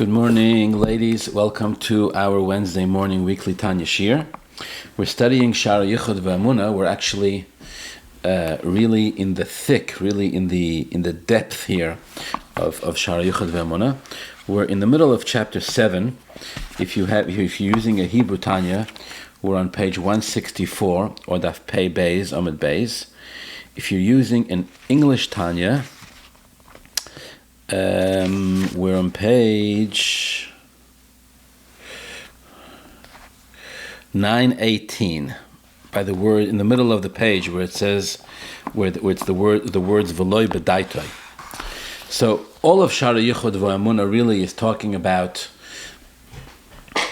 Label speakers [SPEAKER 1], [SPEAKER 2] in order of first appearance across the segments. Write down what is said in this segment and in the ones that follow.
[SPEAKER 1] Good morning, ladies. Welcome to our Wednesday morning weekly Tanya Shir. We're studying Shaar Hayichud ve'Emunah. We're actually really in the thick, really in the depth here of Shaar Hayichud ve'Emunah. We're in the middle of chapter 7. If you're using a Hebrew Tanya, we're on page 164 or Daf Pei Beis, Amud Beis. If you're using an English Tanya, we're on page 918 by the word in the middle of the page where it says where it's the words v'loi b'daitoi. So all of Shaar Hayichud ve'Emunah really is talking about,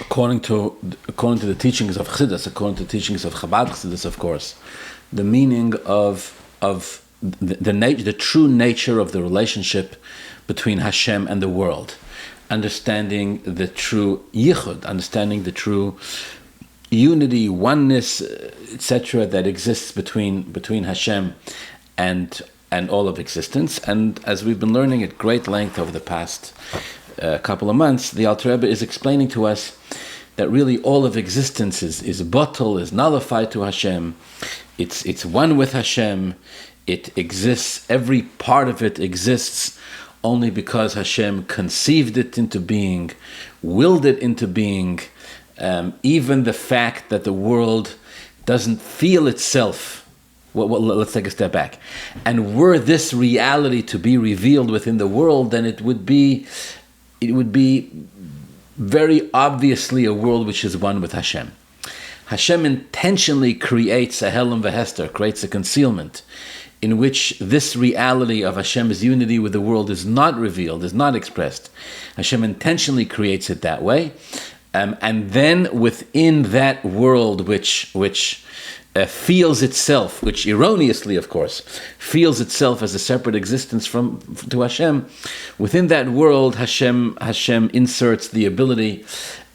[SPEAKER 1] according to the teachings of Chassidus, according to the teachings of Chabad Chassidus, of course, the meaning of the true nature of the relationship between Hashem and the world, understanding the true yichud, understanding the true unity, oneness, etc., that exists between Hashem and all of existence. And as we've been learning at great length over the past couple of months, the Alter Rebbe is explaining to us that really all of existence is bottle, is nullified to Hashem. It's one with Hashem. It exists. Every part of it exists only because Hashem conceived it into being, willed it into being. Even the fact that the world doesn't feel itself. Well, let's take a step back. And were this reality to be revealed within the world, then it would be very obviously a world which is one with Hashem. Hashem intentionally creates a Helam v'Hester, creates a concealment, in which this reality of Hashem's unity with the world is not revealed, is not expressed. Hashem intentionally creates it that way. And then within that world which feels itself, which erroneously, of course, feels itself as a separate existence to Hashem, within that world, Hashem inserts the ability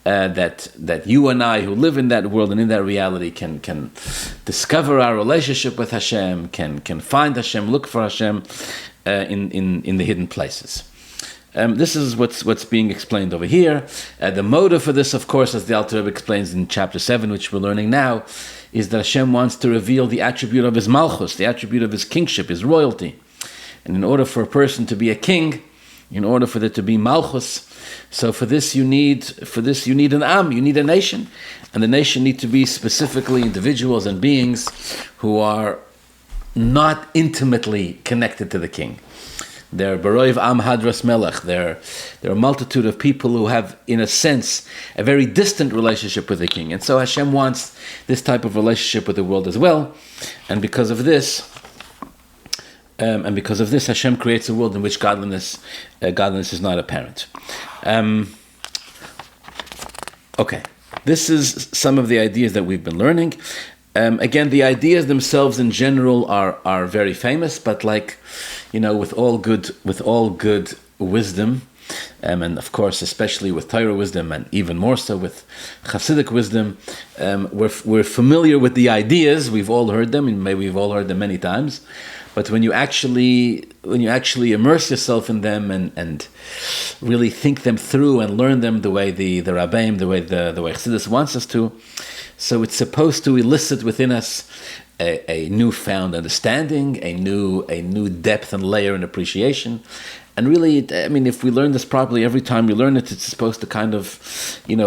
[SPEAKER 1] that you and I who live in that world and in that reality can discover our relationship with Hashem, can find Hashem, look for Hashem in the hidden places. This is what's being explained over here. The motive for this, of course, as the Alter Rebbe explains in chapter 7, which we're learning now, is that Hashem wants to reveal the attribute of His malchus, the attribute of His kingship, His royalty. And in order for a person to be a king, in order for there to be malchus, so for this you need an am, you need a nation, and the nation need to be specifically individuals and beings who are not intimately connected to the king. They're Baroiv Am Hadras Melech. They're a multitude of people who have, in a sense, a very distant relationship with the king. And so Hashem wants this type of relationship with the world as well. And because of this, Hashem creates a world in which godliness is not apparent. Okay, this is some of the ideas that we've been learning. Again, the ideas themselves in general are very famous, but with all good wisdom, and of course, especially with Torah wisdom, and even more so with Hasidic wisdom, we're familiar with the ideas. We've all heard them, and maybe we've all heard them many times. But when you actually immerse yourself in them and really think them through and learn them the way the Rabbeim, the way Chassidus wants us to, so it's supposed to elicit within us a newfound understanding, a new depth and layer and appreciation. And really, if we learn this properly, every time we learn it, it's supposed to kind of,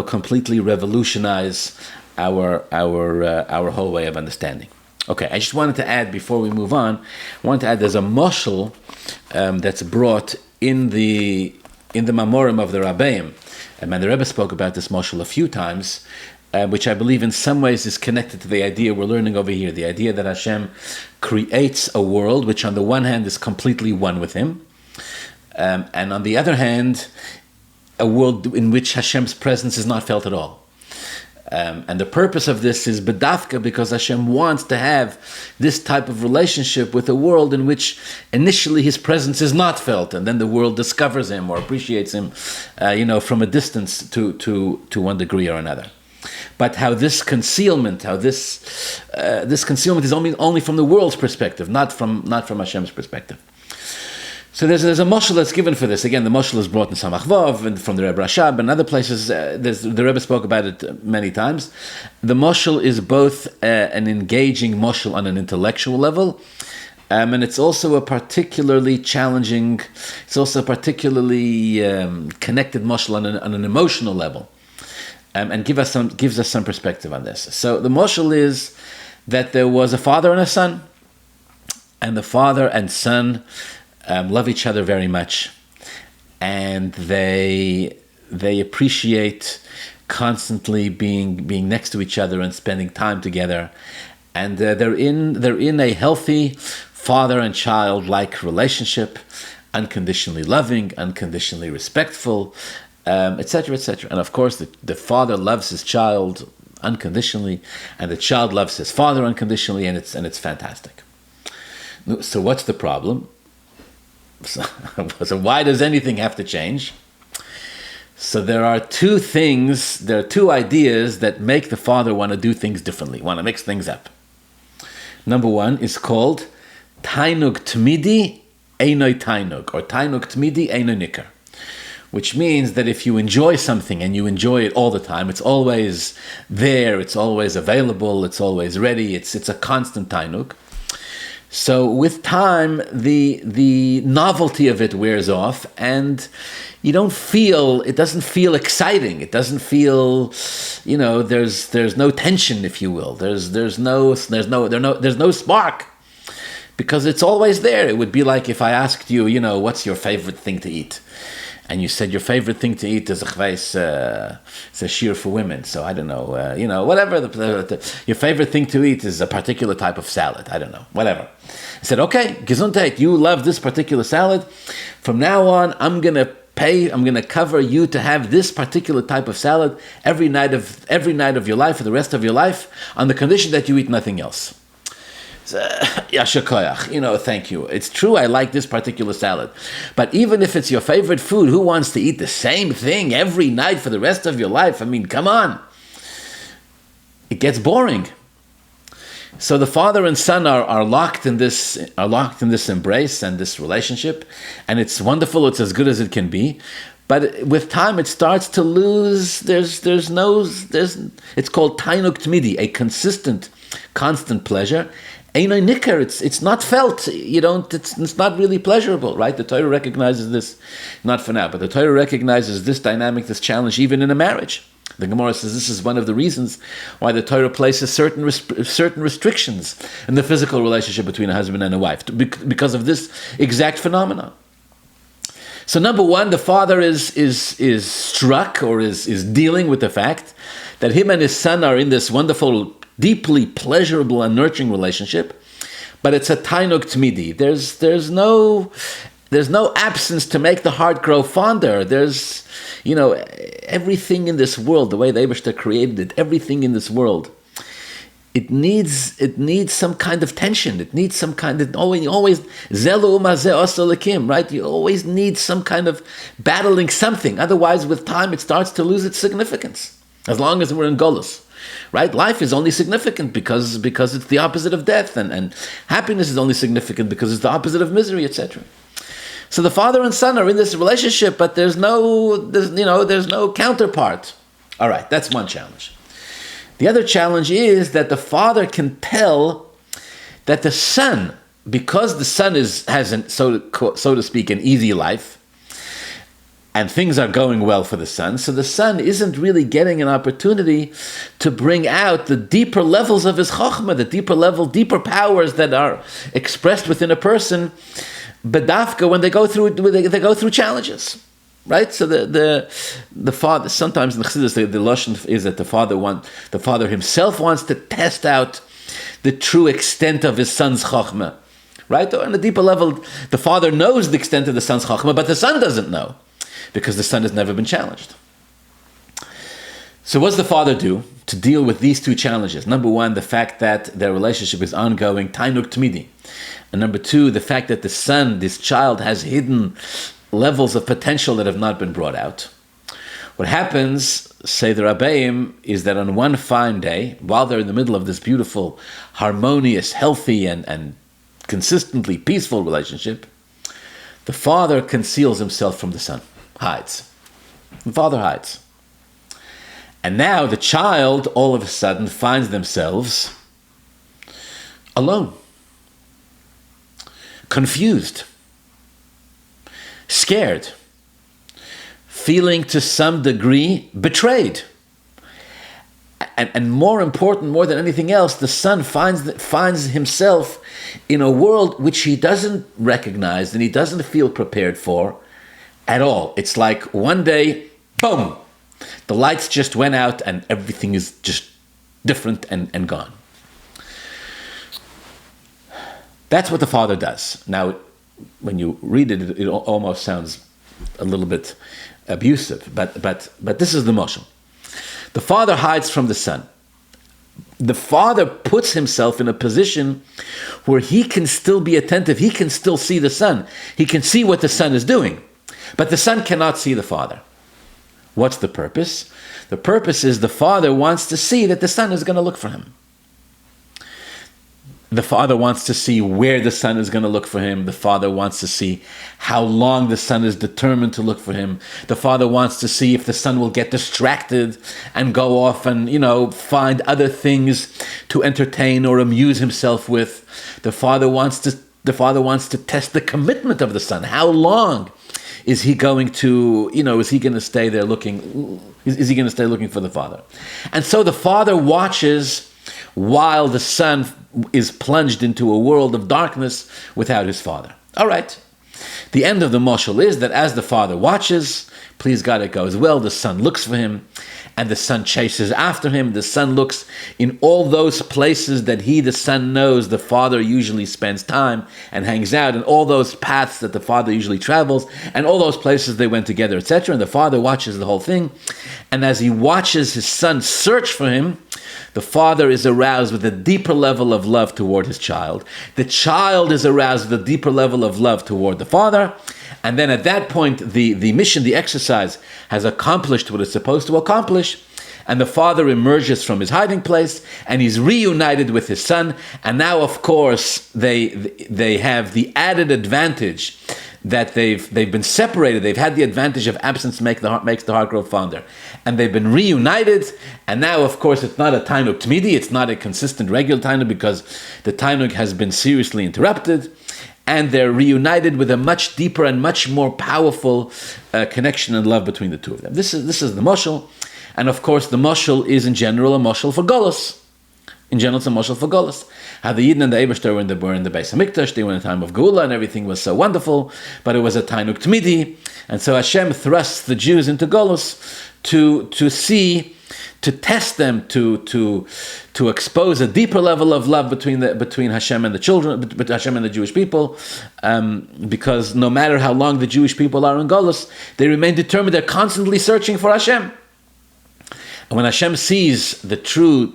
[SPEAKER 1] completely revolutionize our whole way of understanding. Okay, I just wanted to add, before we move on, there's a mashal that's brought in the Mamorim of the Rabbeim. And the Rebbe spoke about this mashal a few times, which I believe in some ways is connected to the idea we're learning over here, the idea that Hashem creates a world which on the one hand is completely one with Him, and on the other hand, a world in which Hashem's presence is not felt at all. And the purpose of this is bedafka, because Hashem wants to have this type of relationship with a world in which initially His presence is not felt, and then the world discovers Him or appreciates Him, from a distance to one degree or another. But how this concealment is only from the world's perspective, not from Hashem's perspective. So there's a moshel that's given for this. Again, the moshel is brought in Samach Vav and from the Rebbe Rashab and other places. The Rebbe spoke about it many times. The moshel is both an engaging moshel on an intellectual level, and it's also a particularly challenging, it's also a particularly connected moshel on an emotional level, and gives us some perspective on this. So the moshel is that there was a father and a son, and the father and son love each other very much, and they appreciate constantly being next to each other and spending time together, and they're in a healthy father and child like relationship, unconditionally loving, unconditionally respectful, etc., etc. And of course, the father loves his child unconditionally, and the child loves his father unconditionally, and it's fantastic. So what's the problem? So why does anything have to change? So there are two ideas that make the father want to do things differently, want to mix things up. Number one is called Tainug Tmidi Einoi Tainug, or Tainug Tmidi Einoi Nikar, which means that if you enjoy something and you enjoy it all the time, it's always there, it's always available, it's always ready, it's a constant Tainug. So with time, the novelty of it wears off, and it doesn't feel exciting. It doesn't feel, there's no tension, if you will. There's no spark, because it's always there. It would be like if I asked you, what's your favorite thing to eat? And you said your favorite thing to eat is it's a Shaar for women. So I don't know, whatever. Your favorite thing to eat is a particular type of salad. I don't know, whatever. I said, okay, Gesundheit, you love this particular salad. From now on, I'm going to cover you to have this particular type of salad every night of your life for the rest of your life, on the condition that you eat nothing else. Yasher koyach, thank you. It's true, I like this particular salad. But even if it's your favorite food, who wants to eat the same thing every night for the rest of your life? I mean, come on. It gets boring. So the father and son are locked in this embrace and this relationship, and it's wonderful, it's as good as it can be. But with time, it starts to lose. It's called Tainuk Tmidi, a consistent, constant pleasure. Einoi Nikar, it's not felt. It's not really pleasurable, right? The Torah recognizes this, not for now, but the Torah recognizes this dynamic, this challenge, even in a marriage. The Gemara says this is one of the reasons why the Torah places certain restrictions in the physical relationship between a husband and a wife, because of this exact phenomenon. So number one, the father is struck, or is dealing with the fact that him and his son are in this wonderful, deeply pleasurable and nurturing relationship, but it's a tainug tmidi. There's no absence to make the heart grow fonder. There's, everything in this world, the way the Eibishter created it, everything in this world, it needs some kind of tension. It needs some kind of, always zelu umazeh osalakim, right? You always need some kind of battling something. Otherwise, with time, it starts to lose its significance. As long as we're in Golus, right? Life is only significant because it's the opposite of death, and happiness is only significant because it's the opposite of misery, etc. So the father and son are in this relationship, but there's no counterpart. All right, that's one challenge. The other challenge is that the father can tell that the son, because the son has so to speak, an easy life, and things are going well for the son, so the son isn't really getting an opportunity to bring out the deeper levels of his chokhmah, the deeper powers that are expressed within a person, bedafka, when they go through challenges. Right, so the father, sometimes in the Chassidus, the lashon is that the father himself wants to test out the true extent of his son's chachma. Right, on a deeper level, the father knows the extent of the son's chachma, but the son doesn't know, because the son has never been challenged. So what does the father do to deal with these two challenges? Number one, the fact that their relationship is ongoing, tainuk tmidi, and number two, the fact that this child, has hidden levels of potential that have not been brought out. What happens, say the Rabbeim, is that on one fine day, while they're in the middle of this beautiful, harmonious, healthy, and consistently peaceful relationship, The father conceals himself from the son, hides. The father hides. And now the child all of a sudden finds themselves alone, confused, scared, feeling to some degree betrayed. And more important, more than anything else, the son finds himself in a world which he doesn't recognize and he doesn't feel prepared for at all. It's like one day, boom, the lights just went out and everything is just different and gone. That's what the father does. Now, when you read it, it almost sounds a little bit abusive, but this is the motion. The father hides from the son. The father puts himself in a position where he can still be attentive. He can still see the son. He can see what the son is doing. But the son cannot see the father. What's the purpose? The purpose is the father wants to see that the son is going to look for him. The father wants to see where the son is going to look for him. The father wants to see how long the son is determined to look for him. The father wants to see if the son will get distracted and go off and, find other things to entertain or amuse himself with. The father wants to test the commitment of the son. How long is he going to, is he going to stay there looking? Is he going to stay looking for the father? And so the father watches while the son is plunged into a world of darkness without his father. All right. The end of the mashal is that as the father watches, please God, it goes well, the son looks for him, and the son chases after him. The son looks in all those places that the son knows the father usually spends time and hangs out, and all those paths that the father usually travels, and all those places they went together, etc. And the father watches the whole thing. And as he watches his son search for him, the father is aroused with a deeper level of love toward his child. The child is aroused with a deeper level of love toward the father. And then at that point, the mission, the exercise, has accomplished what it's supposed to accomplish. And the father emerges from his hiding place, and he's reunited with his son. And now, of course, they have the added advantage that they've been separated. They've had the advantage of absence makes the heart grow fonder. And they've been reunited. And now, of course, it's not a tainug tmidi. It's not a consistent, regular tainug, because the tainug has been seriously interrupted. And they're reunited with a much deeper and much more powerful connection and love between the two of them. This is the mashal. And of course, the mashal is in general a mashal for Golus. In general, it's a mashal for Golus. How the Yidden and the Eibishter were in the Beis HaMikdash, they were in a time of Geula, and everything was so wonderful, but it was a tainug tmidi. And so Hashem thrusts the Jews into Golus to see, to test them, to expose a deeper level of love between Hashem and the children, between Hashem and the Jewish people, because no matter how long the Jewish people are in Golus, they remain determined. They're constantly searching for Hashem. And when Hashem sees the true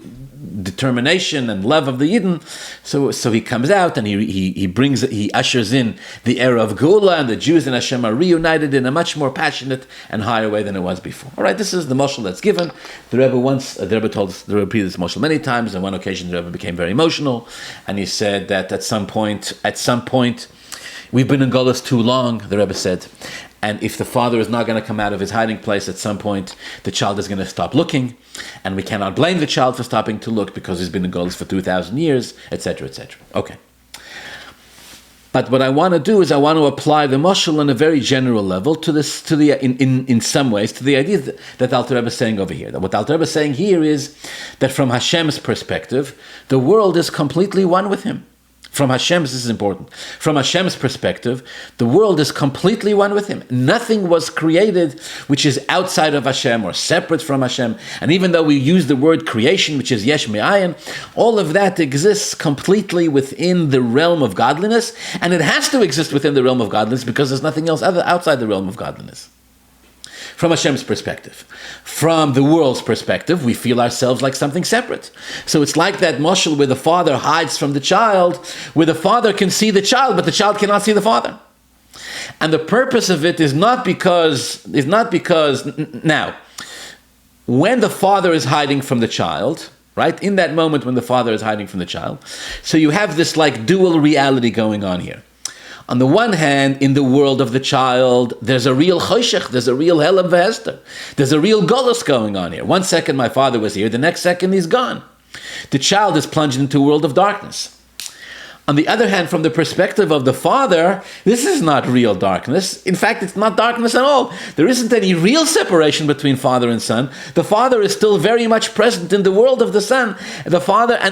[SPEAKER 1] determination and love of the Yidden, so he comes out and he ushers in the era of Geula, and the Jews and Hashem are reunited in a much more passionate and higher way than it was before. All right, this is the mashal that's given. The Rebbe told us, the Rebbe repeated this mashal many times. On one occasion, the Rebbe became very emotional, and he said that at some point, we've been in Golus too long, the Rebbe said. And if the father is not going to come out of his hiding place, at some point, the child is going to stop looking. And we cannot blame the child for stopping to look because he's been in Golus for 2,000 years, etc., etc. Okay. But what I want to do is I want to apply the mashal on a very general level in some ways to the idea that Alter Rebbe is saying over here. That what Alter Rebbe is saying here is that from Hashem's perspective, the world is completely one with him. From Hashem's, this is important. From Hashem's perspective, the world is completely one with him. Nothing was created which is outside of Hashem or separate from Hashem. And even though we use the word creation, which is yesh me'ayin, all of that exists completely within the realm of godliness. And it has to exist within the realm of godliness because there's nothing else outside the realm of godliness. From Hashem's perspective. From the world's perspective, we feel ourselves like something separate. So it's like that mashal where the father hides from the child, where the father can see the child, but the child cannot see the father. And the purpose of it is not because now, when the father is hiding from the child, right? In that moment when the father is hiding from the child, so you have this like dual reality going on here. On the one hand, in the world of the child, there's a real choshech, there's a real helam v'hester. There's a real golus going on here. 1 second my father was here, the next second he's gone. The child is plunged into a world of darkness. On the other hand, from the perspective of the father, this is not real darkness. In fact, it's not darkness at all. There isn't any real separation between father and son. The father is still very much present in the world of the son. And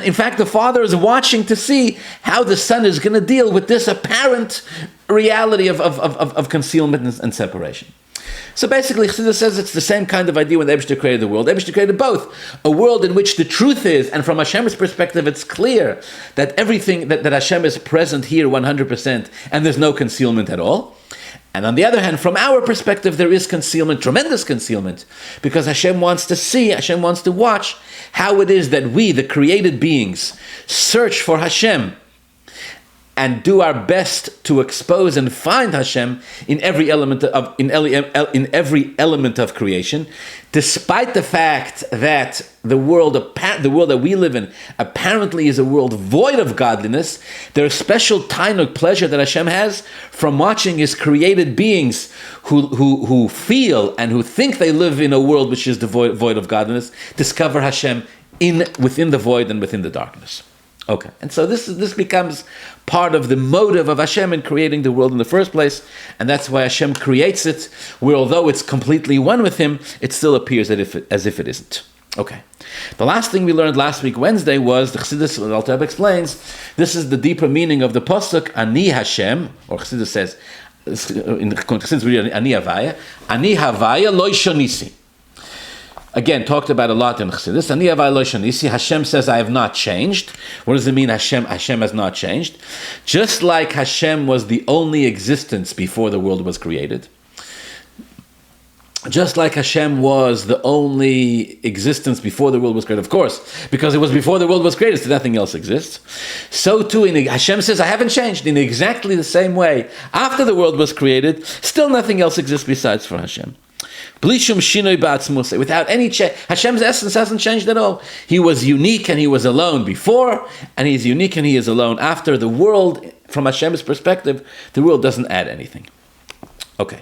[SPEAKER 1] in fact, the father is watching to see how the son is going to deal with this apparent reality of concealment and separation. So basically, Chassidus says it's the same kind of idea when the Eibishter created the world. The Eibishter created both. A world in which the truth is, and from Hashem's perspective, it's clear that everything, that Hashem is present here 100%, and there's no concealment at all. And on the other hand, from our perspective, there is concealment, tremendous concealment, because Hashem wants to see, Hashem wants to watch how it is that we, the created beings, search for Hashem and do our best to expose and find Hashem in every element of creation, despite the fact that the world that we live in apparently is a world void of godliness. There's special tainug pleasure that Hashem has from watching His created beings who feel and who think they live in a world which is void of godliness, discover Hashem within the void and within the darkness. Okay, and so this becomes part of the motive of Hashem in creating the world in the first place, and that's why Hashem creates it, where although it's completely one with Him, it still appears as if it isn't. Okay, the last thing we learned last week, Wednesday, was the Chassidus, the Alter Rebbe explains, this is the deeper meaning of the pasuk, Ani Hashem, or Chassidus says, in Chassidus we read Ani Havaya, Ani Havaya Lo Shonisi. Again, talked about a lot in Chassidus. Ani Havaya Lo Shonisi. Hashem says, I have not changed. What does it mean, Hashem has not changed? Just like Hashem was the only existence before the world was created, just like Hashem was the only existence before the world was created, of course, because it was before the world was created, so nothing else exists. So too, Hashem says, I haven't changed. In exactly the same way, after the world was created, still nothing else exists besides for Hashem. Without any change, Hashem's essence hasn't changed at all. He was unique and He was alone before, and He is unique and He is alone after. The world, from Hashem's perspective, the world doesn't add anything. Okay.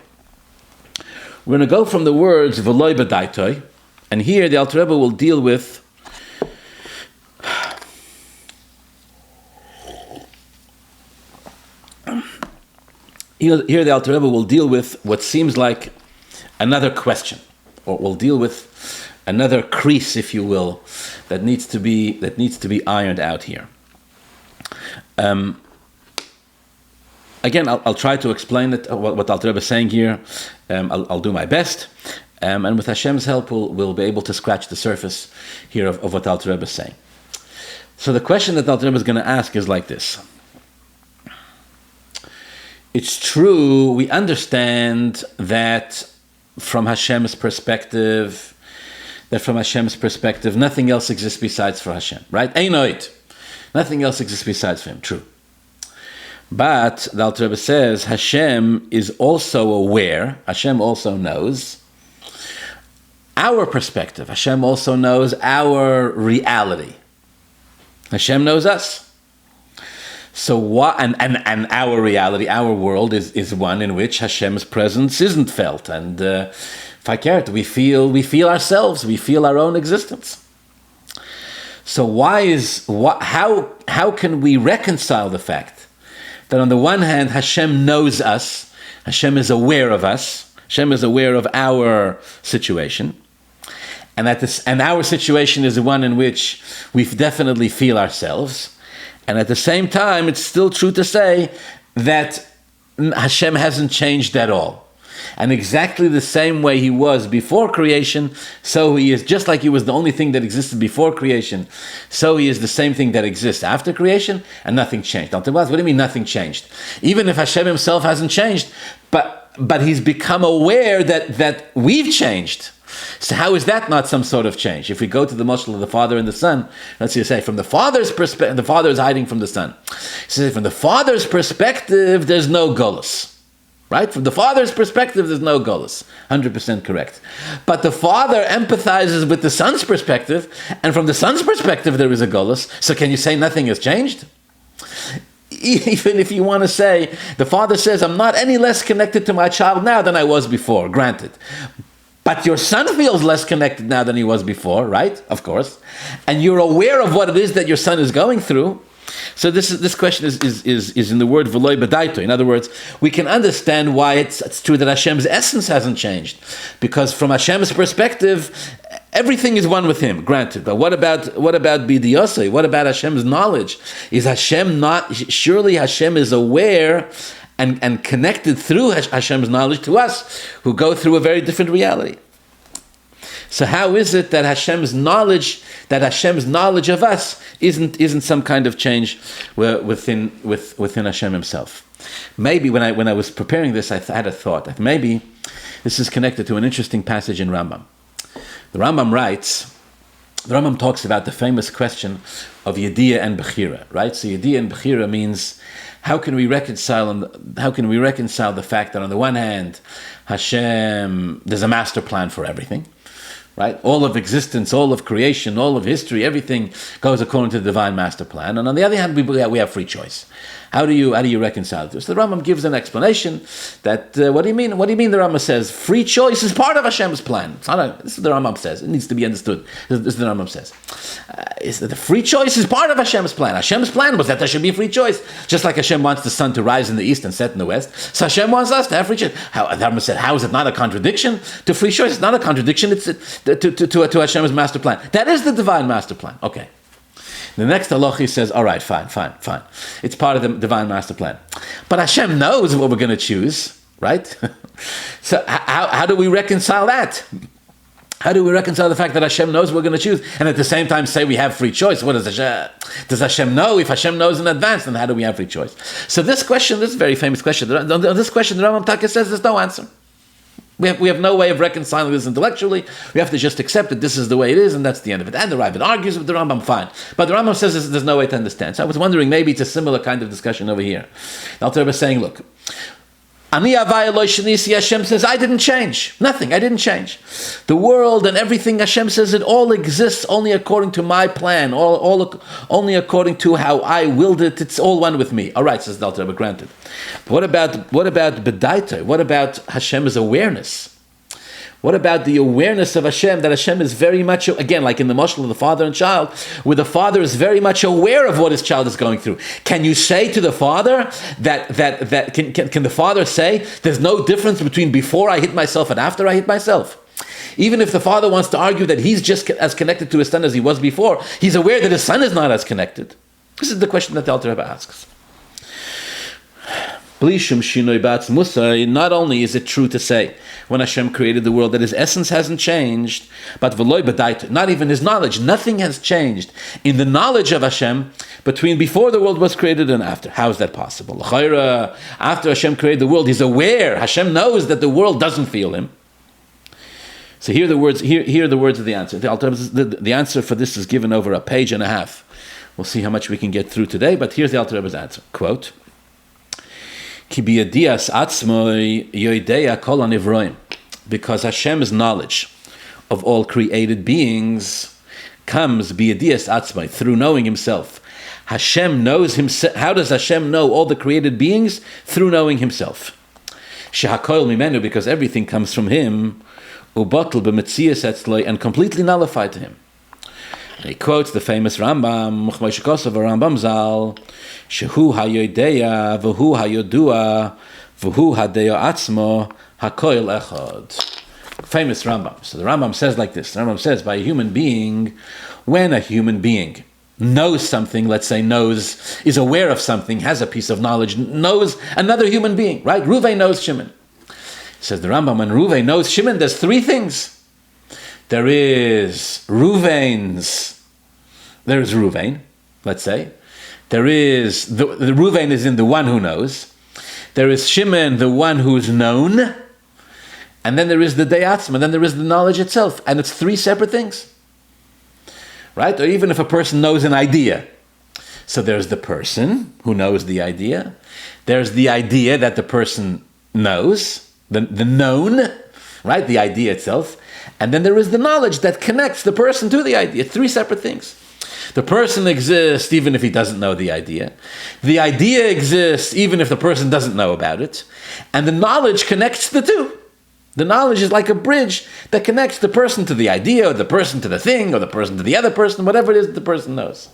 [SPEAKER 1] We're going to go from the words V'loi b'daitoi, and here the Alter Rebbe will deal with what seems like another question, or we'll deal with another crease, if you will, that needs to be ironed out here. Again, I'll try to explain it, what Alter Rebbe is saying here. I'll do my best, and with Hashem's help, we'll be able to scratch the surface here of what Alter Rebbe is saying. So the question that Alter Rebbe is going to ask is like this. It's true, we understand that from Hashem's perspective, nothing else exists besides for Hashem, right? Einoit. Nothing else exists besides for Him, true. But the Alter Rebbe says Hashem is also aware, Hashem also knows our perspective. Hashem also knows our reality. Hashem knows us. So what? And our reality, our world is one in which Hashem's presence isn't felt, and if I care, we feel ourselves, we feel our own existence. So how can we reconcile the fact that on the one hand Hashem knows us, Hashem is aware of us, Hashem is aware of our situation, and our situation is the one in which we definitely feel ourselves. And at the same time, it's still true to say that Hashem hasn't changed at all. And exactly the same way He was before creation, so He is, just like He was the only thing that existed before creation, so He is the same thing that exists after creation, and nothing changed. Now, what do you mean nothing changed? Even if Hashem Himself hasn't changed, but He's become aware that we've changed. So how is that not some sort of change? If we go to the mashal of the Father and the Son, let's say from the Father's perspective, the Father is hiding from the Son. So from the Father's perspective, there's no golus. Right? From the Father's perspective, there's no golus. 100% correct. But the Father empathizes with the Son's perspective, and from the Son's perspective, there is a golus. So can you say nothing has changed? even if you want to say, the father says, I'm not any less connected to my child now than I was before, granted. But your son feels less connected now than he was before, right? Of course. And you're aware of what it is that your son is going through. So this question is in the word v'loi b'daito. In other words, we can understand why it's true that Hashem's essence hasn't changed, because from Hashem's perspective, everything is one with Him. Granted, but what about b'diyosei? What about Hashem's knowledge? Is Hashem not? Surely Hashem is aware and connected through Hashem's knowledge to us, who go through a very different reality. So how is it that Hashem's knowledge of us isn't some kind of change within Hashem Himself? Maybe when I was preparing this, I had a thought that maybe this is connected to an interesting passage in Rambam. The Rambam talks about the famous question of Yediyah and Bechira, right? So Yediyah and Bechira means how can we reconcile the fact that on the one hand, Hashem, there's a master plan for everything. Right? All of existence, all of creation, all of history, everything goes according to the divine master plan. And on the other hand, we have free choice. How do you reconcile this? So the Rambam gives an explanation that, what do you mean? What do you mean the Rambam says free choice is part of Hashem's plan? This is what the Rambam says. It needs to be understood. This is what the Rambam says. Is that the free choice is part of Hashem's plan. Hashem's plan was that there should be free choice. Just like Hashem wants the sun to rise in the east and set in the west. So Hashem wants us to have free choice. The Rambam said, how is it not a contradiction to free choice? It's not a contradiction. It's to Hashem's master plan. That is the divine master plan. Okay. The next halacha says, all right, fine. It's part of the divine master plan. But Hashem knows what we're going to choose, right? So how do we reconcile that? How do we reconcile the fact that Hashem knows what we're going to choose and at the same time say we have free choice? What does Hashem know? If Hashem knows in advance, then how do we have free choice? So this very famous question, on this question, the Rambam Taka says there's no answer. We have no way of reconciling this intellectually. We have to just accept that this is the way it is, and that's the end of it. And the Rabbit argues with the Rambam, fine. But the Rambam says there's no way to understand. So I was wondering, maybe it's a similar kind of discussion over here. The Alter Rebbe is saying, look, Ani Avaya Lo Shnisi, Hashem says, I didn't change. Nothing, I didn't change. The world and everything, Hashem says, it all exists only according to my plan, only according to how I willed it. It's all one with me. All right, says the Alter Rebbe, granted. But what about B'daita? What about Hashem's awareness? What about the awareness of Hashem, that Hashem is very much, again, like in the mashal of the father and child, where the father is very much aware of what his child is going through? Can you say to the father can the father say, there's no difference between before I hit myself and after I hit myself? Even if the father wants to argue that he's just as connected to his son as he was before, he's aware that his son is not as connected. This is the question that the Alter Rebbe asks. Not only is it true to say when Hashem created the world that His essence hasn't changed, but not even His knowledge, nothing has changed in the knowledge of Hashem between before the world was created and after. How is that possible? After Hashem created the world, He's aware. Hashem knows that the world doesn't feel Him. So here are the words. Here are the words of the answer. The answer for this is given over a page and a half. We'll see how much we can get through today. But here's the Alter Rebbe's answer. Quote. Because Hashem's knowledge of all created beings comes through knowing Himself. Hashem knows Himself. How does Hashem know all the created beings? Through knowing Himself. Because everything comes from Him, and completely nullified to Him. And he quotes the famous Rambam, Rambam Zal, Shehu hayodeya, v'hu hayodua, v'hu hadeya atzmo, hakoil echad. Famous Rambam. So the Rambam says like this. The Rambam says, by a human being, when a human being knows something, let's say is aware of something, has a piece of knowledge, knows another human being, right? Reuven knows Shimon. Says the Rambam, when Reuven knows Shimon, there's three things. There is Reuven, let's say. There is, the Reuven is in the one who knows. There is Shimon, the one who's known. And then there is the Deyatzma, and then there is the knowledge itself. And it's three separate things. Right? Or even if a person knows an idea. So there's the person who knows the idea. There's the idea that the person knows, the known, right? The idea itself. And then there is the knowledge that connects the person to the idea. Three separate things. The person exists even if he doesn't know the idea. The idea exists even if the person doesn't know about it. And the knowledge connects the two. The knowledge is like a bridge that connects the person to the idea, or the person to the thing, or the person to the other person, whatever it is that the person knows.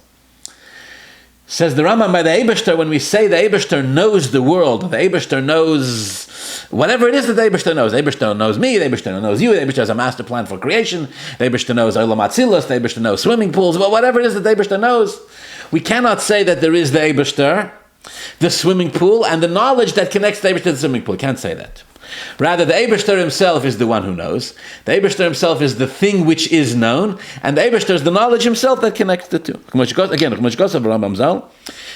[SPEAKER 1] Says the Rambam, by the Eibishter, when we say the Eibishter knows the world, the Eibishter knows whatever it is that the Eibishter knows. The Eibishter knows me, the Eibishter knows you, the Eibishter has a master plan for creation, the Eibishter knows Olam Atzilus, the Eibishter knows swimming pools, whatever it is that the Eibishter knows. We cannot say that there is the Eibishter, the swimming pool, and the knowledge that connects the Eibishter to the swimming pool. We can't say that. Rather, the Eibishter himself is the one who knows. The Eibishter himself is the thing which is known, and the Eibishter is the knowledge himself that connects the two. Again,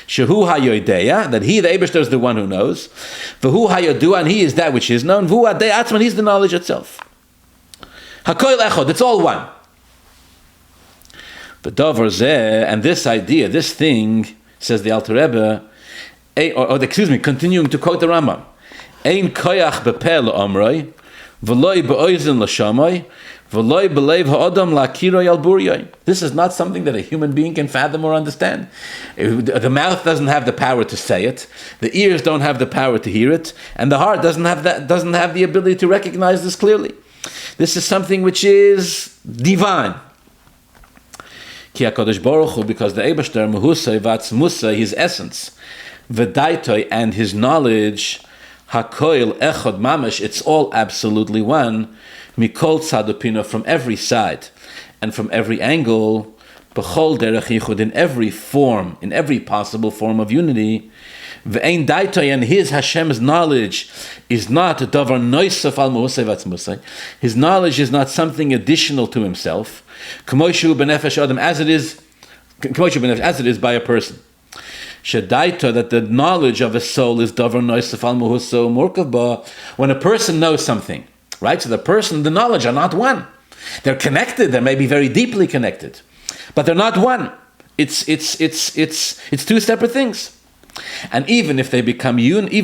[SPEAKER 1] Shehu hayodeya, that he, the Eibishter, is the one who knows. V'hu hayodua, and he is that which is known. V'hu adei atzman, he's the knowledge itself. Hakoil echod, it's all one. But davar zeh, and this idea, this thing, says the Alter Rebbe, continuing to quote the Rambam. Ein koyach bepeh la'omroi, v'loi be'oizen l'shamoi, v'loi b'leiv ha'odam la'kiroi al buriyoi. This is not something that a human being can fathom or understand. The mouth doesn't have the power to say it, the ears don't have the power to hear it, and the heart doesn't have the ability to recognize this clearly. This is something which is divine. Ki HaKadosh Baruch Hu, because the Eibashter, Mehusay Vatzmusay, his essence, V'daitoi, and his knowledge, Hakoil Echod Mamash, it's all absolutely one, Mikol Tzadupino, from every side and from every angle, B'chol Derech Yichud, in every form, in every possible form of unity. V'ein Daitoi, and his Hashem's knowledge is not Davar Noisaf Al Mehusay Vatzmusay. His knowledge is not something additional to himself, K'moshu B'nefesh Adam, as it is by a person. Shedaita, that the knowledge of a soul is davar noisef al muhuso murkav ba. When a person knows something, right? So the person, the knowledge are not one. They're connected. They may be very deeply connected, but they're not one. It's two separate things. And even if they become united,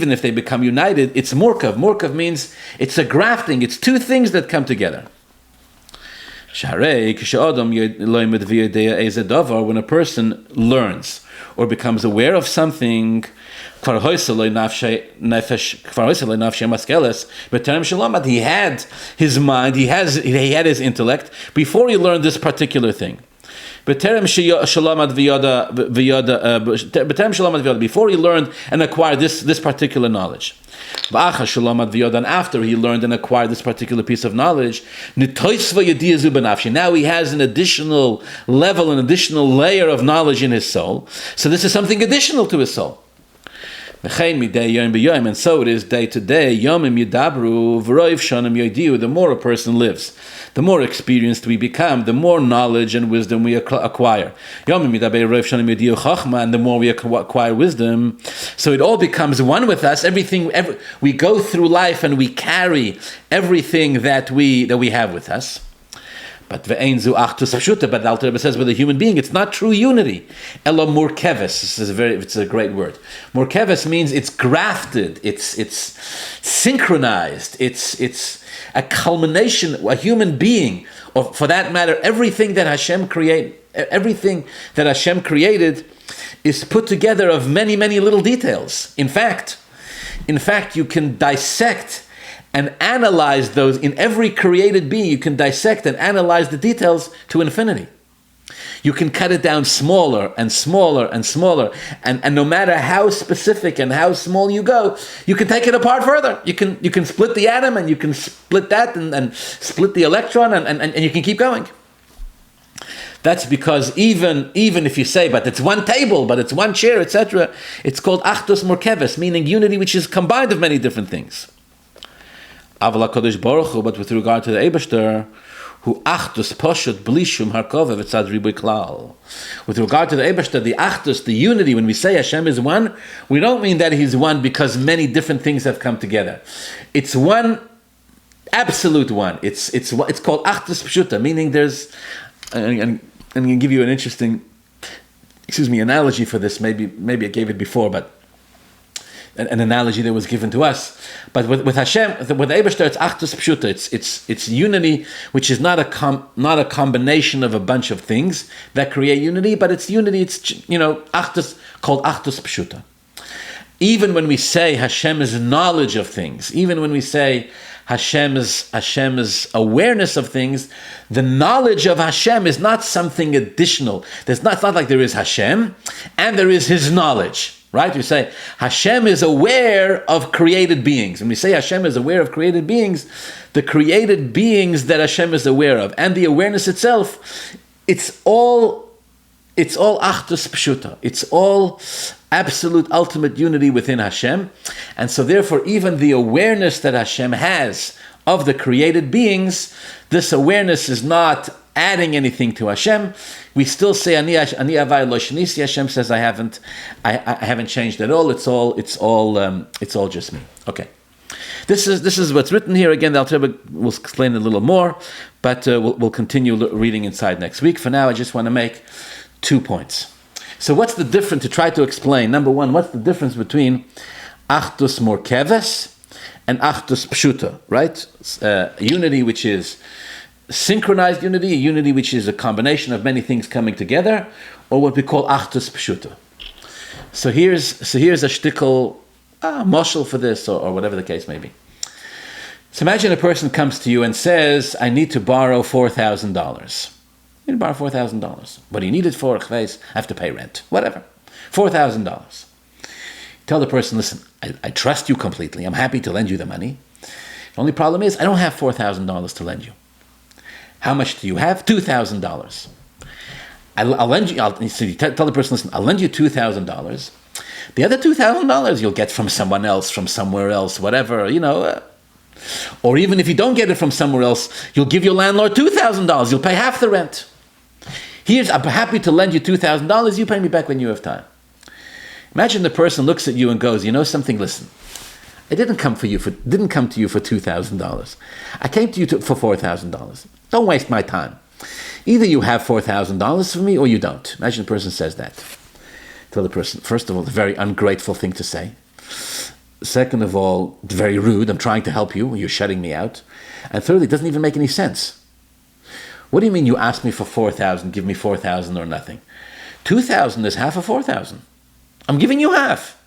[SPEAKER 1] it's murkav. Murkav means it's a grafting. It's two things that come together. Shaar, when a person learns or becomes aware of something, he had his mind, he had his intellect before he learned this particular thing. Before he learned and acquired this particular knowledge. And after he learned and acquired this particular piece of knowledge, now he has an additional level, an additional layer of knowledge in his soul. So this is something additional to his soul. And so it is day to day. The more a person lives, the more experienced we become, the more knowledge and wisdom we acquire. And the more we acquire wisdom, so it all becomes one with us. We go through life and we carry everything that we have with us. But the Alter Rebbe says with a human being, it's not true unity. Elo murkeves. It's a great word. Murkeves means it's grafted, it's synchronized, it's a culmination. A human being, or for that matter, everything that Hashem created is put together of many, many little details. In fact, you can dissect and analyze those. In every created being, you can dissect and analyze the details to infinity. You can cut it down smaller and smaller and smaller, and no matter how specific and how small you go, you can take it apart further. You can split the atom, and you can split that and split the electron, and you can keep going. That's because even if you say, but it's one table, but it's one chair, etc., it's called achdus murkeves, meaning unity which is combined of many different things. But with regard to the Eibashter, who achdus poshut blishum harkova v'tzad riboy klal. With regard to the Eibashter, the achdus, the unity, when we say Hashem is one, we don't mean that He's one because many different things have come together. It's one, absolute one. It's called achdus pshuta, meaning there's. I'm going to give you an interesting, analogy for this. Maybe I gave it before, but an analogy that was given to us. But with Hashem, with Eibishter, it's Achdus Pshuta. It's unity, which is not a combination of a bunch of things that create unity, but it's unity. It's Achdus, called Achdus Pshuta. Even when we say Hashem's knowledge of things, even when we say Hashem's awareness of things, the knowledge of Hashem is not something additional. It's not like there is Hashem and there is His knowledge, right? We say Hashem is aware of created beings. When we say Hashem is aware of created beings, the created beings that Hashem is aware of and the awareness itself, it's all Achdus Pshuta. It's all absolute ultimate unity within Hashem. And so therefore, even the awareness that Hashem has of the created beings, this awareness is not adding anything to Hashem. We still say Ani Avai Lo Shnisi. Hashem says I haven't changed at all. It's all just me. Okay. This is what's written here. Again, the Alter Rebbe will explain a little more, but we'll continue reading inside next week. For now, I just want to make 2 points. So what's the difference, to try to explain? Number one, what's the difference between Achdus Morkeves and Achdus Pshuta, right? Unity which is synchronized unity, a unity which is a combination of many things coming together, or what we call Achdus Pshuta. So here's a shtickle, mashal for this, or whatever the case may be. So imagine a person comes to you and says, I need to borrow $4,000. You need to borrow $4,000. What do you need it for? I have to pay rent. Whatever. $4,000. Tell the person, listen, I trust you completely. I'm happy to lend you the money. The only problem is, I don't have $4,000 to lend you. How much do you have? $2,000. I'll lend you, tell the person, listen, I'll lend you $2,000. The other $2,000 you'll get from someone else, from somewhere else, whatever, or even if you don't get it from somewhere else, you'll give your landlord $2,000. You'll pay half the rent. I'm happy to lend you $2,000. You pay me back when you have time. Imagine the person looks at you and goes, you know something? Listen, I didn't come to you for $2,000. I came to you for $4,000. Don't waste my time. Either you have $4,000 for me or you don't. Imagine the person says that. Tell the person, first of all, it's a very ungrateful thing to say. Second of all, very rude. I'm trying to help you. You're shutting me out. And thirdly, it doesn't even make any sense. What do you mean you asked me for 4,000, give me 4,000 or nothing? 2,000 is half of 4,000. I'm giving you half.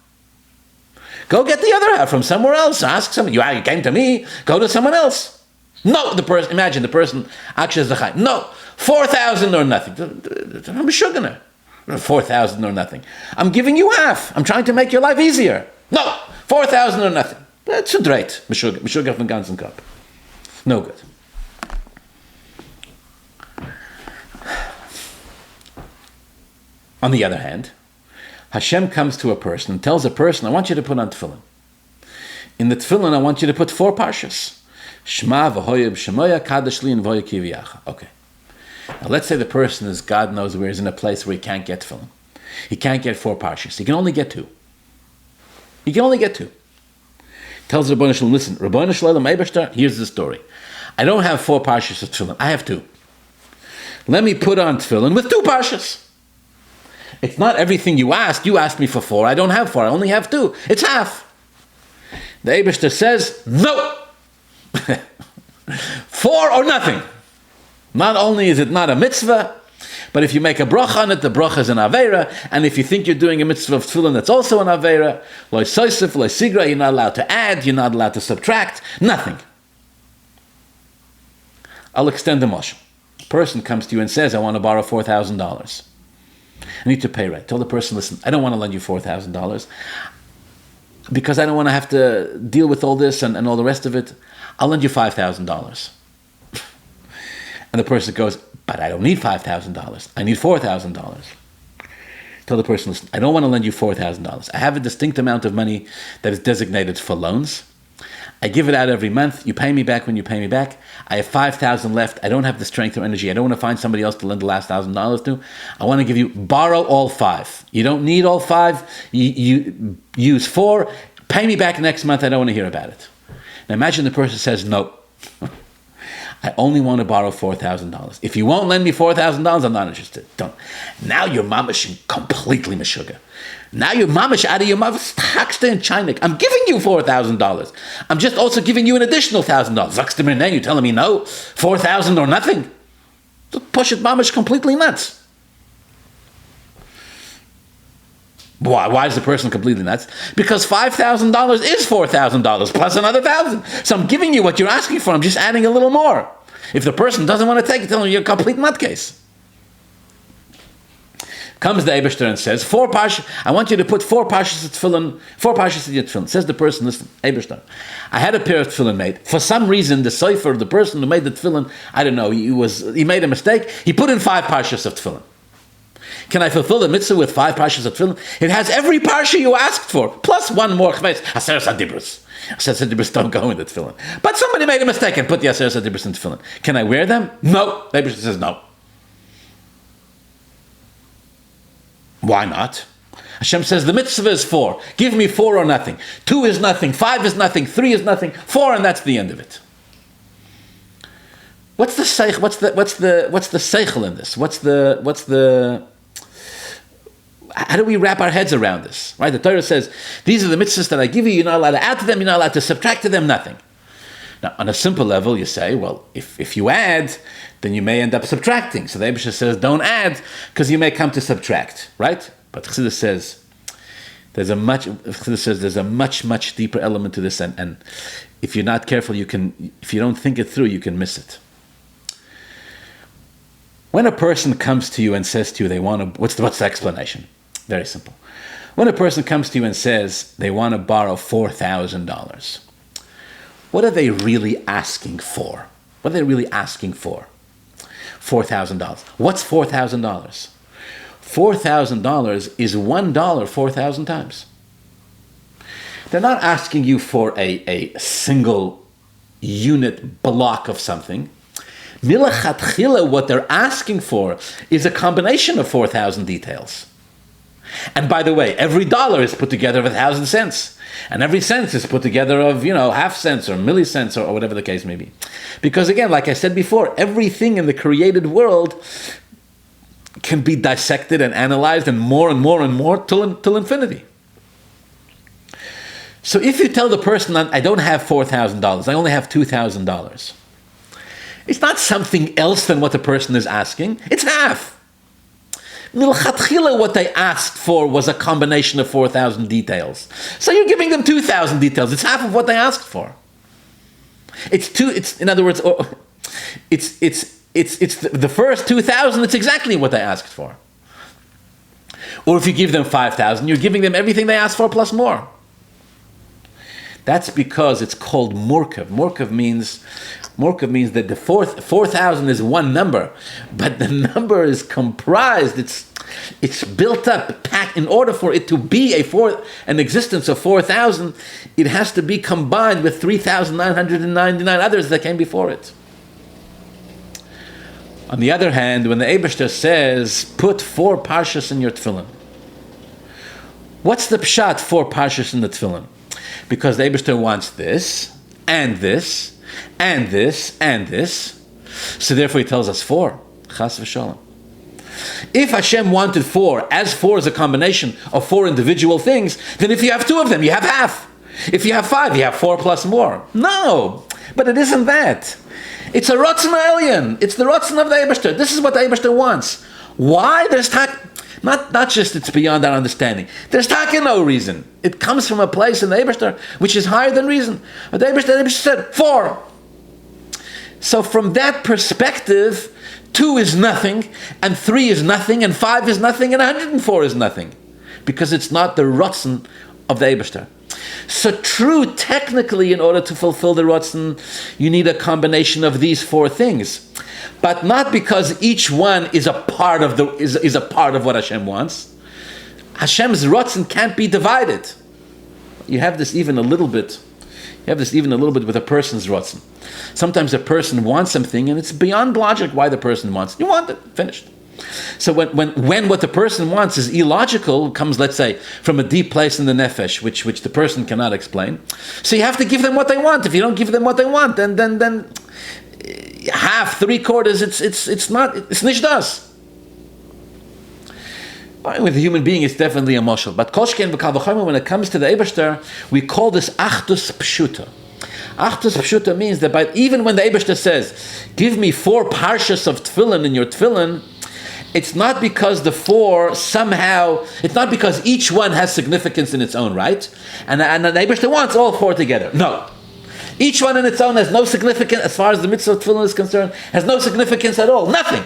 [SPEAKER 1] Go get the other half from somewhere else. Ask someone. You came to me. Go to someone else. No, imagine the person actually says, no, 4,000 or nothing. I'm shugana. 4,000 or nothing. I'm giving you half. I'm trying to make your life easier. No, 4,000 or nothing. That's a dreit. Meshugah from ganzen Cup. No good. On the other hand, Hashem comes to a person and tells a person, I want you to put on tefillin. In the tefillin, I want you to put 4 parshas. Shema, v'hoyeb, shemoya, kadosh li, and v'hoya kiviyacha. Okay. Now let's say the person is, God knows where, is in a place where he can't get tefillin. He can't get 4 parshas. He can only get 2. He can only get 2. Tells Rabbeinu Shalom, listen, Rabbeinu Shalom, Eibishter, here's the story. I don't have 4 parshas of tefillin. I have 2. Let me put on tefillin with 2 parshas. It's not everything you asked. You asked me for 4. I don't have 4. I only have 2. It's half. The Eibishter says, no. 4 or nothing. Not only is it not a mitzvah, but if you make a bracha on it, the bracha is an aveira. And if you think you're doing a mitzvah of tefillin, that's also an aveira. Lo yisosef, lo yisigra, you're not allowed to add, you're not allowed to subtract, nothing. I'll extend the mashal. A person comes to you and says, I want to borrow $4,000. I need to pay rent. Tell the person, listen, I don't want to lend you $4,000 because I don't want to have to deal with all this and all the rest of it. I'll lend you $5,000. And the person goes, but I don't need $5,000. I need $4,000. Tell the person, listen, I don't want to lend you $4,000. I have a distinct amount of money that is designated for loans. I give it out every month. You pay me back when you pay me back. I have $5,000 left. I don't have the strength or energy. I don't want to find somebody else to lend the last $1,000 to. I want to give you, borrow all 5. You don't need all 5. You use 4. Pay me back next month. I don't want to hear about it. Now imagine the person says, no. I only want to borrow $4,000. If you won't lend me $4,000, I'm not interested. Don't. Now you're mamash completely meshuggah. Now you're mamash out of your mamash takste and chinik. I'm giving you $4,000. I'm just also giving you an additional $1,000. Zakste you're telling me no? 4,000 or nothing? Push it mamash completely nuts. Why is the person completely nuts? Because $5,000 is $4,000 plus another $1,000. So I'm giving you what you're asking for. I'm just adding a little more. If the person doesn't want to take it, tell him you're a complete nutcase. Comes the Eibishter and says, I want you to put 4 parshas of tefillin, 4 parshas in your tefillin. Says the person, listen, Eibishter, I had a pair of tefillin made. For some reason, the sofer, the person who made the tefillin, I don't know, he made a mistake. He put in 5 parshas of tefillin. Can I fulfill the mitzvah with 5 parshas of tefillin? It has every parsha you asked for, plus one more chves. Aseres hadibros. Aseres hadibros don't go in the tefillin. But somebody made a mistake and put the aseres hadibros in tefillin. Can I wear them? No. The Eibishter says no. Why not? Hashem says the mitzvah is 4. Give me 4 or nothing. 2 is nothing. 5 is nothing. 3 is nothing. 4, and that's the end of it. What's the seichel? What's the seichel in this? What's the how do we wrap our heads around this? Right? The Torah says, these are the mitzvahs that I give you, you're not allowed to add to them, you're not allowed to subtract to them, nothing. Now, on a simple level, you say, well, if you add, then you may end up subtracting. So the Eibishter says, don't add, because you may come to subtract, right? But Chassidus says, there's a much deeper element to this, and if you're not careful, if you don't think it through, you can miss it. When a person comes to you and says to you, they want to, what's the explanation? Very simple. When a person comes to you and says they want to borrow $4,000, what are they really asking for? What are they really asking for? $4,000. What's $4,000? $4,000 is $1 4,000 times. They're not asking you for a single unit block of something. Milachatchila, what they're asking for is a combination of 4,000 details. And by the way, every dollar is put together of 1,000 cents. And every cent is put together of, half cents or millicents or whatever the case may be. Because again, like I said before, everything in the created world can be dissected and analyzed and more till infinity. So if you tell the person, I don't have $4,000, I only have $2,000, it's not something else than what the person is asking, it's half. Milchatchila, what they asked for was a combination of 4,000 details. So you're giving them 2,000 details. It's half of what they asked for. In other words, it's the first 2,000. It's exactly what they asked for. Or if you give them 5,000, you're giving them everything they asked for plus more. That's because it's called murkav. Murkav means that the 4,000 is one number, but the number is comprised. It's built up, packed. In order for it to be an existence of 4,000, it has to be combined with 3,999 others that came before it. On the other hand, when the Eibishter says, put 4 parshas in your tefillin, what's the pshat 4 parshas in the tefillin? Because the Eibishter wants this, and this, and this, and this. So therefore he tells us 4. Chas v'shalom. If Hashem wanted 4, as 4 is a combination of 4 individual things, then if you have 2 of them, you have half. If you have 5, you have 4 plus more. No, but it isn't that. It's a Ratzon Elyon. It's the Ratzon of the Eibishter. This is what the Eibishter wants. Why? There's not just it's beyond our understanding. There's no reason. It comes from a place in the Eibishter which is higher than reason. But the Eibishter said 4. So from that perspective, 2 is nothing, and 3 is nothing, and 5 is nothing, and 104 is nothing. Because it's not the Ratzon of the Eibishter. So true, technically, in order to fulfill the Ratzon, you need a combination of these 4 things. But not because each one is a part of is a part of what Hashem wants. Hashem's Ratzon can't be divided. You have this even a little bit. With a person's Ratzon. Sometimes a person wants something, and it's beyond logic why the person wants it. You want it, finished. So when what the person wants is illogical, comes, let's say, from a deep place in the nefesh, which the person cannot explain. So you have to give them what they want. If you don't give them what they want, then half, 3/4, it's not, it's nishdas. With a human being, it's definitely a mashal. But koshken v'kal v'chomer, when it comes to the Eibishter, we call this achdus pshuta. Achdus pshuta means that even when the Eibishter says, give me 4 parshas of tefillin in your tefillin, it's not because the 4 somehow, it's not because each one has significance in its own right, and the Eibishter wants all 4 together. No. Each one in its own has no significance, as far as the mitzvah of tefillin is concerned, has no significance at all. Nothing.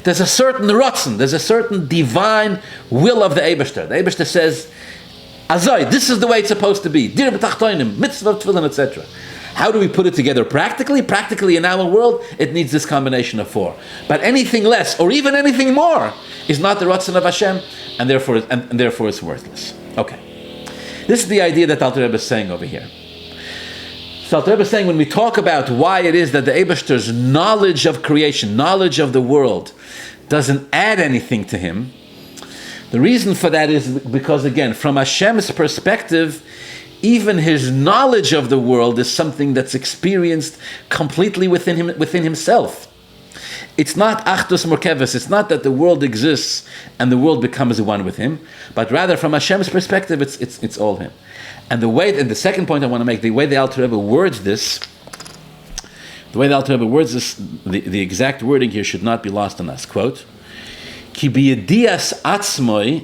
[SPEAKER 1] There's a certain rotzen, there's a certain divine will of the Eibishter. The Eibishter says, Azoi, this is the way it's supposed to be. Dir b'tachtoinim, mitzvah, tefillin, etc. How do we put it together practically? Practically in our world, it needs this combination of 4. But anything less, or even anything more, is not the rotzen of Hashem, and therefore it's worthless. Okay. This is the idea that Alter Rebbe is saying over here. So Alter Rebbe is saying when we talk about why it is that the Eibishter's knowledge of creation, knowledge of the world, doesn't add anything to him, the reason for that is because, again, from Hashem's perspective, even his knowledge of the world is something that's experienced completely within himself. It's not achdus murkeves, it's not that the world exists and the world becomes one with him, but rather from Hashem's perspective, it's all him. And the second point I want to make, the way the Alter Rebbe words this, the exact wording here should not be lost on us. Quote, Ki biyedias atzmoi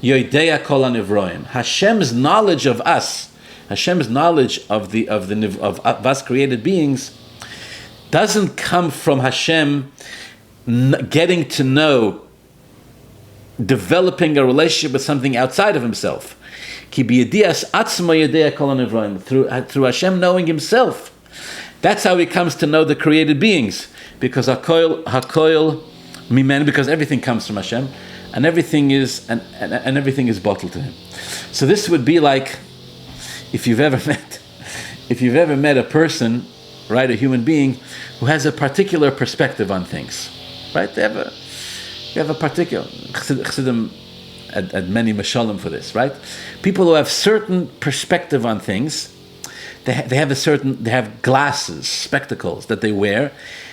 [SPEAKER 1] yoidea kol hanivroim. Hashem's knowledge of us, Hashem's knowledge of us created beings, doesn't come from Hashem getting to know, developing a relationship with something outside of himself. Ki biyedias atzmo yodea kol hanivroim. Through Hashem knowing himself. That's how he comes to know the created beings. Because hakoil mimen, because everything comes from Hashem, and everything is bottled to him. So this would be like if you've ever met a person, right, a human being who has a particular perspective on things, right? You have a particular Chassidim had many mashalim for this, right? People who have certain perspective on things, they have glasses, spectacles that they wear,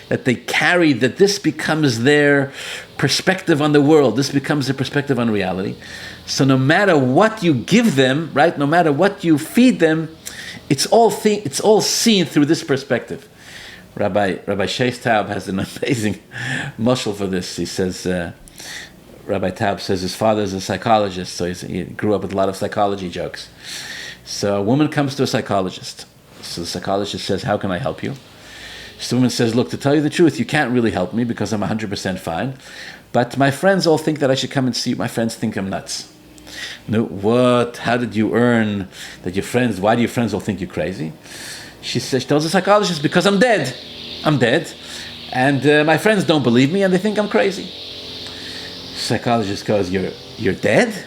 [SPEAKER 1] that they carry, that this becomes their perspective on the world, this becomes their perspective on reality. So no matter what you give them, right, no matter what you feed them, it's all seen through this perspective. Rabbi Sheis Taub has an amazing mashal for this. He says, Rabbi Taub says his father is a psychologist, so he grew up with a lot of psychology jokes. So a woman comes to a psychologist. So the psychologist says, how can I help you? So the woman says, look, to tell you the truth, you can't really help me because I'm 100% fine. But my friends all think that I should come and see you. My friends think I'm nuts. No, what? How did you earn that your friends, why do your friends all think you're crazy? She tells the psychologist, because I'm dead. I'm dead. And my friends don't believe me and they think I'm crazy. Psychologist goes, you're dead?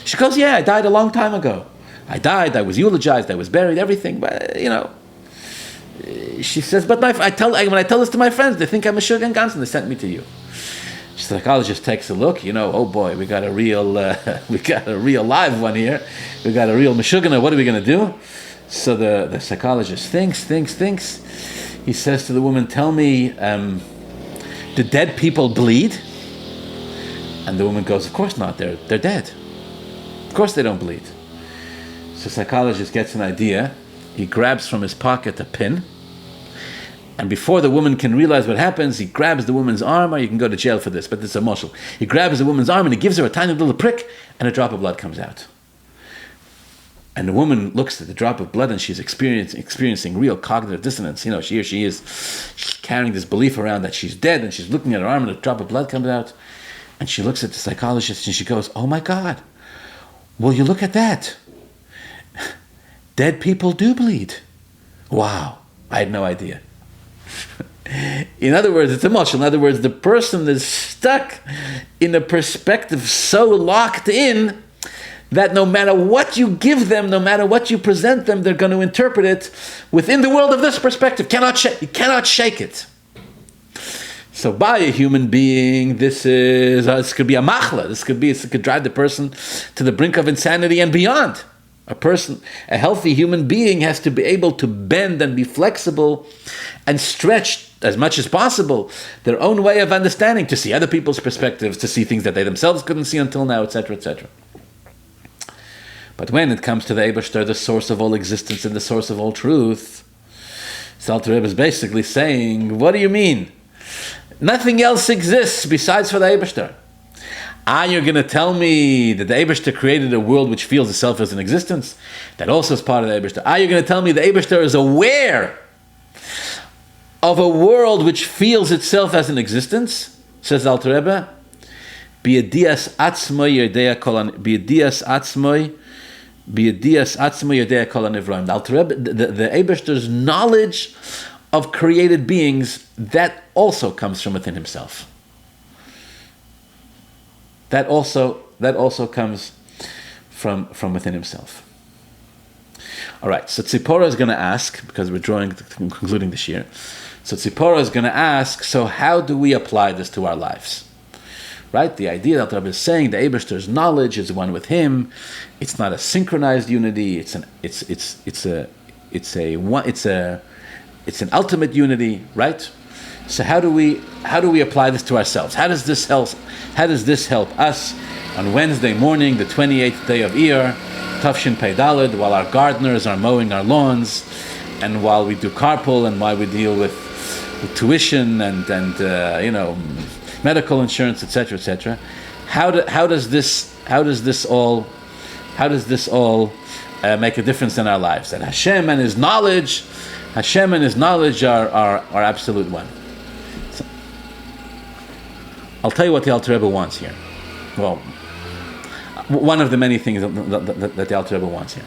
[SPEAKER 1] She goes, yeah, I died a long time ago. I died, I was eulogized, I was buried, everything, but She says, but when I tell this to my friends, they think I'm a sugar and guns and they sent me to you. The psychologist takes a look, oh boy, we got a real live one here. We got a real meshugana, what are we going to do? So the psychologist thinks. He says to the woman, tell me, do dead people bleed? And the woman goes, of course not, they're dead. Of course they don't bleed. So the psychologist gets an idea. He grabs from his pocket a pin. And before the woman can realize what happens, he grabs the woman's arm, or you can go to jail for this, but this is a moshel. He grabs the woman's arm and he gives her a tiny little prick, and a drop of blood comes out. And the woman looks at the drop of blood and she's experiencing real cognitive dissonance. She is carrying this belief around that she's dead, and she's looking at her arm and a drop of blood comes out. And she looks at the psychologist and she goes, oh my God, will you look at that? Dead people do bleed. Wow, I had no idea. In other words, it's a mashal. In other words, the person is stuck in a perspective so locked in that no matter what you give them, no matter what you present them, they're going to interpret it within the world of this perspective. You cannot shake it. So by a human being, this could be a machla. This could drive the person to the brink of insanity and beyond. A healthy human being has to be able to bend and be flexible and stretch as much as possible their own way of understanding, to see other people's perspectives, to see things that they themselves couldn't see until now, etc., etc. But when it comes to the Eibishter, the source of all existence and the source of all truth, the Alter Rebbe is basically saying, what do you mean? Nothing else exists besides for the Eibishter. You're going to tell me that the Eibishter created a world which feels itself as an existence? That also is part of the Eibishter. You're going to tell me the Eibishter is aware of a world which feels itself as an existence? Says the Alter Rebbe, B'yedias atzmoi yodea kol hanivroim. The Alter Rebbe, the Eibishter's knowledge of created beings, that also comes from within himself. That also comes from within himself. All right, so Tzipora is going to ask, because we're concluding this year, so Tzipora is going to ask, so how do we apply this to our lives? Right? The idea that Rabbi is saying the Eibishter's knowledge is one with him. It's not a synchronized unity. It's an ultimate unity, right? So how do we apply this to ourselves? How does this help us on Wednesday morning, the 28th day of Iyar, Tafshin Pei Daled, while our gardeners are mowing our lawns, and while we do carpool, and while we deal with tuition and medical insurance, etc., etc. How does this all make a difference in our lives? That Hashem and His knowledge are absolute one. So, I'll tell you what the Alter Rebbe wants here. Well, one of the many things that the Alter Rebbe wants here.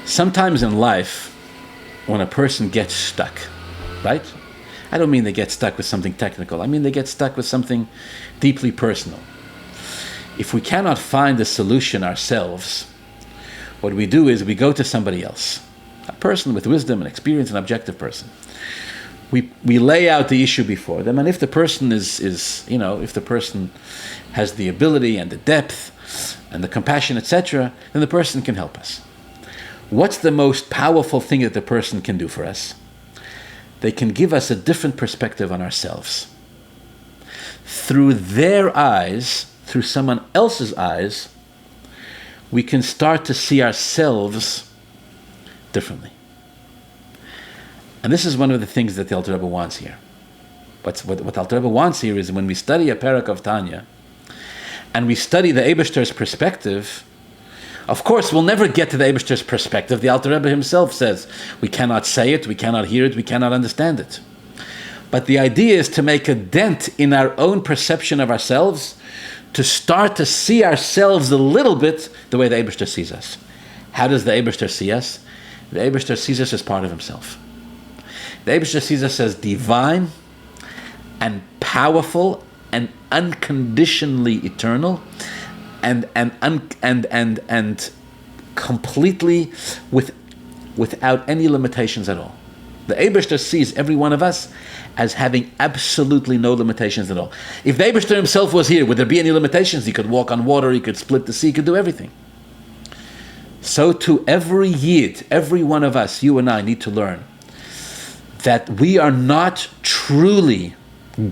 [SPEAKER 1] Sometimes in life, when a person gets stuck, right? I don't mean they get stuck with something technical. I mean they get stuck with something deeply personal. If we cannot find a solution ourselves, what we do is we go to somebody else, a person with wisdom and experience, an objective person. We lay out the issue before them, and if the person if the person has the ability and the depth and the compassion, etc., then the person can help us. What's the most powerful thing that the person can do for us? They can give us a different perspective on ourselves. Through their eyes, through someone else's eyes, we can start to see ourselves differently. And this is one of the things that the Alter Rebbe wants here. What Alter Rebbe wants here is when we study a Perek of Tanya, and we study the Eibishter's perspective, of course, we'll never get to the Eibishter's perspective. The Alter Rebbe himself says, we cannot say it, we cannot hear it, we cannot understand it. But the idea is to make a dent in our own perception of ourselves, to start to see ourselves a little bit the way the Eibishter sees us. How does the Eibishter see us? The Eibishter sees us as part of himself. The Eibishter sees us as divine and powerful and unconditionally eternal, and completely without any limitations at all. The Eibishter sees every one of us as having absolutely no limitations at all. If the Eibishter himself was here, would there be any limitations? He could walk on water, he could split the sea, he could do everything. So to every Yid, every one of us, you and I, need to learn that we are not truly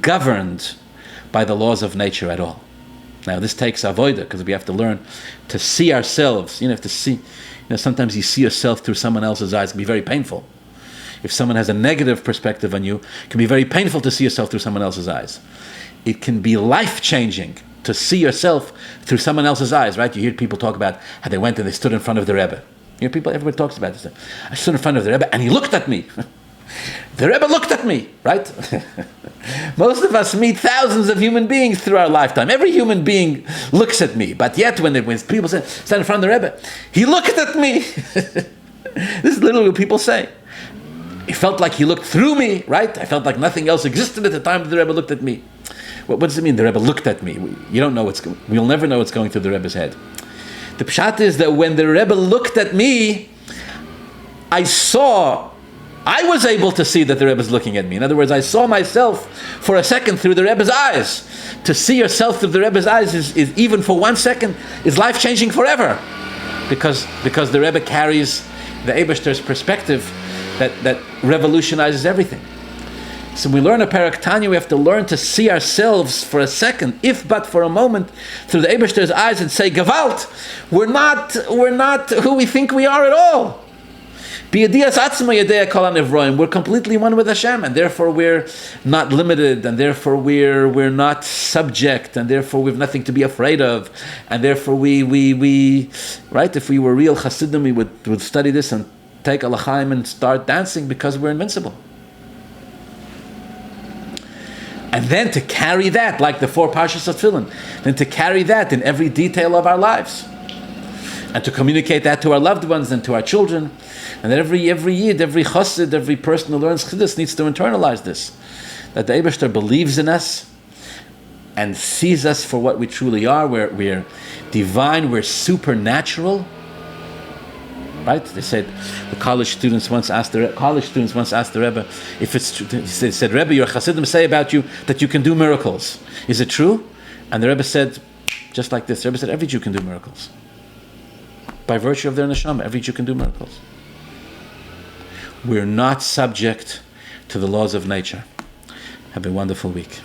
[SPEAKER 1] governed by the laws of nature at all. Now, this takes avodah, because we have to learn to see ourselves. Sometimes you see yourself through someone else's eyes. It can be very painful. If someone has a negative perspective on you, it can be very painful to see yourself through someone else's eyes. It can be life-changing to see yourself through someone else's eyes, right? You hear people talk about how they went and they stood in front of the Rebbe. Everybody talks about this. I stood in front of the Rebbe and he looked at me. The Rebbe looked at me, right? Most of us meet thousands of human beings through our lifetime. Every human being looks at me, but yet when people say, stand in front of the Rebbe, he looked at me. This is literally what people say. It felt like he looked through me, right? I felt like nothing else existed at the time that the Rebbe looked at me. What does it mean, the Rebbe looked at me? We'll never know what's going through the Rebbe's head. The pshat is that when the Rebbe looked at me, I was able to see that the Rebbe is looking at me. In other words, I saw myself for a second through the Rebbe's eyes. To see yourself through the Rebbe's eyes is even for 1 second, is life-changing forever. because the Rebbe carries the Eibishter's perspective that revolutionizes everything. So when we learn a Perek Tanya, we have to learn to see ourselves for a second, if but for a moment, through the Eibishter's eyes and say, Gewalt, we're not who we think we are at all. We're completely one with Hashem, and therefore we're not limited, and therefore we're not subject, and therefore we have nothing to be afraid of, and therefore we right, if we were real Hasidim, we would study this and take a l'chaim and start dancing because we're invincible. And then to carry that, like the 4 Parshas of Tefillin, then to carry that in every detail of our lives, and to communicate that to our loved ones and to our children, and that every Yid, every Chassid, every person who learns Chassidus needs to internalize this, that the Eibishter believes in us and sees us for what we truly are. We're divine, we're supernatural. Right? They said the college students once asked the Rebbe if it's true. They said, Rebbe, your Hasidim say about you that you can do miracles. Is it true? And the Rebbe said, just like this, the Rebbe said, every Jew can do miracles. By virtue of their neshama, every Jew can do miracles. We're not subject to the laws of nature. Have a wonderful week.